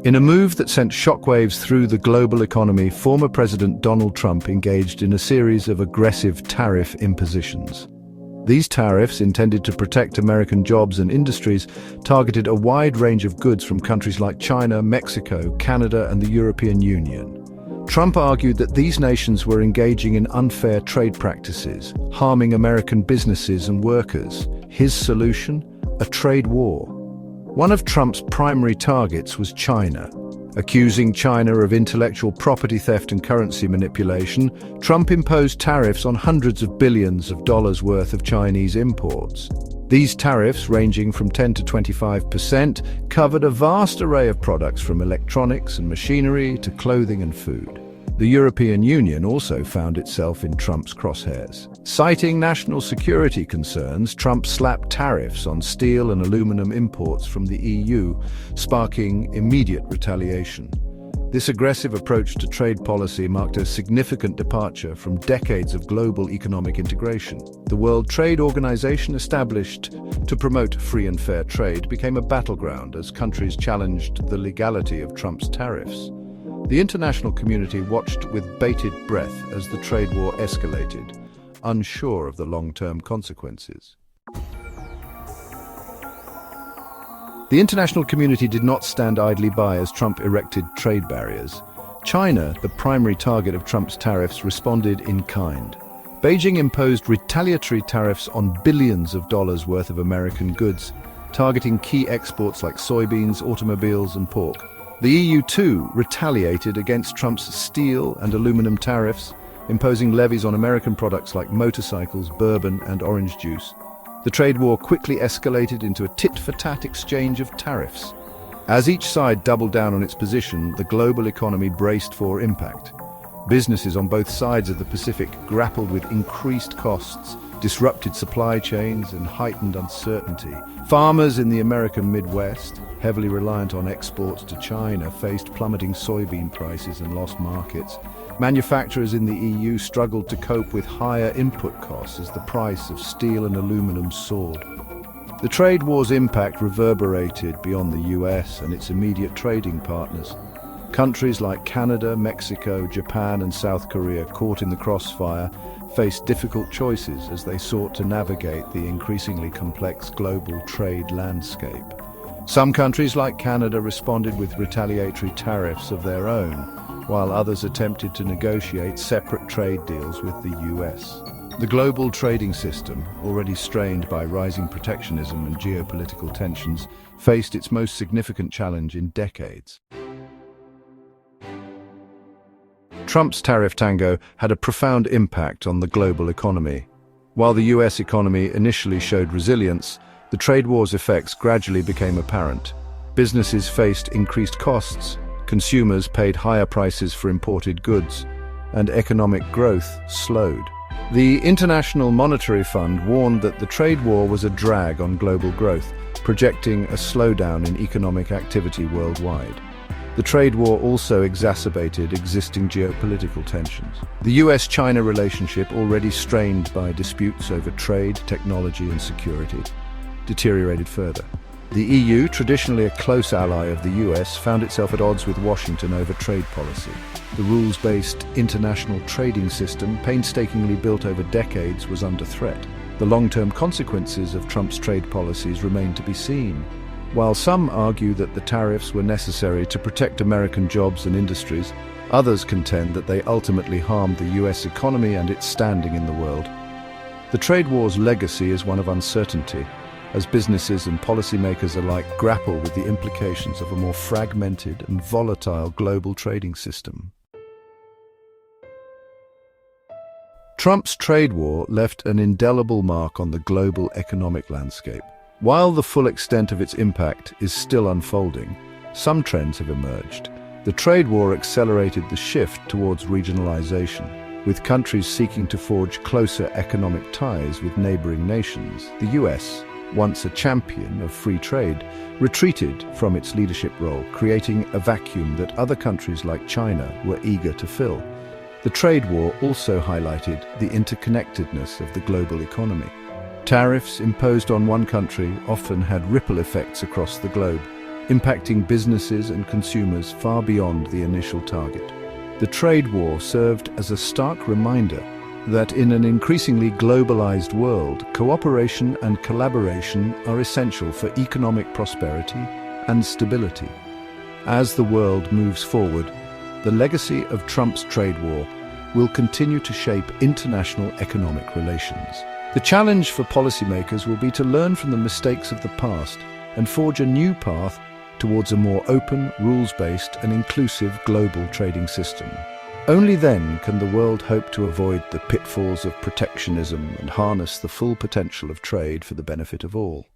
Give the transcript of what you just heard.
In a move that sent shockwaves through the global economy, former President Donald Trump engaged in a series of aggressive tariff impositions. These tariffs, intended to protect American jobs and industries, targeted a wide range of goods from countries like China, Mexico, Canada, and the European Union. Trump argued that these nations were engaging in unfair trade practices, harming American businesses and workers. His solution? A trade war. One of Trump's primary targets was China. Accusing China of intellectual property theft and currency manipulation, Trump imposed tariffs on hundreds of billions of dollars worth of Chinese imports. These tariffs, ranging from 10 to 25%, covered a vast array of products from electronics and machinery to clothing and food. The European Union also found itself in Trump's crosshairs. Citing national security concerns, Trump slapped tariffs on steel and aluminum imports from the EU, sparking immediate retaliation. This aggressive approach to trade policy marked a significant departure from decades of global economic integration. The World Trade Organization, established to promote free and fair trade, became a battleground as countries challenged the legality of Trump's tariffs. The international community watched with bated breath as the trade war escalated, unsure of the long-term consequences. The international community did not stand idly by as Trump erected trade barriers. China, the primary target of Trump's tariffs, responded in kind. Beijing imposed retaliatory tariffs on billions of dollars worth of American goods, targeting key exports like soybeans, automobiles, and pork. The EU too retaliated against Trump's steel and aluminum tariffs, imposing levies on American products like motorcycles, bourbon, and orange juice. The trade war quickly escalated into a tit-for-tat exchange of tariffs. As each side doubled down on its position, the global economy braced for impact. Businesses on both sides of the Pacific grappled with increased costs, disrupted supply chains, and heightened uncertainty. Farmers in the American Midwest, heavily reliant on exports to China, faced plummeting soybean prices and lost markets. Manufacturers in the EU struggled to cope with higher input costs as the price of steel and aluminum soared. The trade war's impact reverberated beyond the US and its immediate trading partners. Countries like Canada, Mexico, Japan, and South Korea, caught in the crossfire, faced difficult choices as they sought to navigate the increasingly complex global trade landscape. Some countries like Canada responded with retaliatory tariffs of their own, while others attempted to negotiate separate trade deals with the US. The global trading system, already strained by rising protectionism and geopolitical tensions, faced its most significant challenge in decades. Trump's tariff tango had a profound impact on the global economy. While the US economy initially showed resilience, the trade war's effects gradually became apparent. Businesses faced increased costs, consumers paid higher prices for imported goods, and economic growth slowed. The International Monetary Fund warned that the trade war was a drag on global growth, projecting a slowdown in economic activity worldwide. The trade war also exacerbated existing geopolitical tensions. The US-China relationship, already strained by disputes over trade, technology, and security, deteriorated further. The EU, traditionally a close ally of the US, found itself at odds with Washington over trade policy. The rules-based international trading system, painstakingly built over decades, was under threat. The long-term consequences of Trump's trade policies remain to be seen. While some argue that the tariffs were necessary to protect American jobs and industries, others contend that they ultimately harmed the US economy and its standing in the world. The trade war's legacy is one of uncertainty, as businesses and policymakers alike grapple with the implications of a more fragmented and volatile global trading system. Trump's trade war left an indelible mark on the global economic landscape. While the full extent of its impact is still unfolding, some trends have emerged. The trade war accelerated the shift towards regionalization, with countries seeking to forge closer economic ties with neighboring nations. The US, once a champion of free trade, retreated from its leadership role, creating a vacuum that other countries like China were eager to fill. The trade war also highlighted the interconnectedness of the global economy. Tariffs imposed on one country often had ripple effects across the globe. impacting businesses and consumers far beyond the initial target. The trade war served as a stark reminder that in an increasingly globalized world, cooperation and collaboration are essential for economic prosperity and stability. As the world moves forward, the legacy of Trump's trade war will continue to shape international economic relations. The challenge for policymakers will be to learn from the mistakes of the past and forge a new path towards a more open, rules-based and inclusive global trading system. Only then can the world hope to avoid the pitfalls of protectionism and harness the full potential of trade for the benefit of all.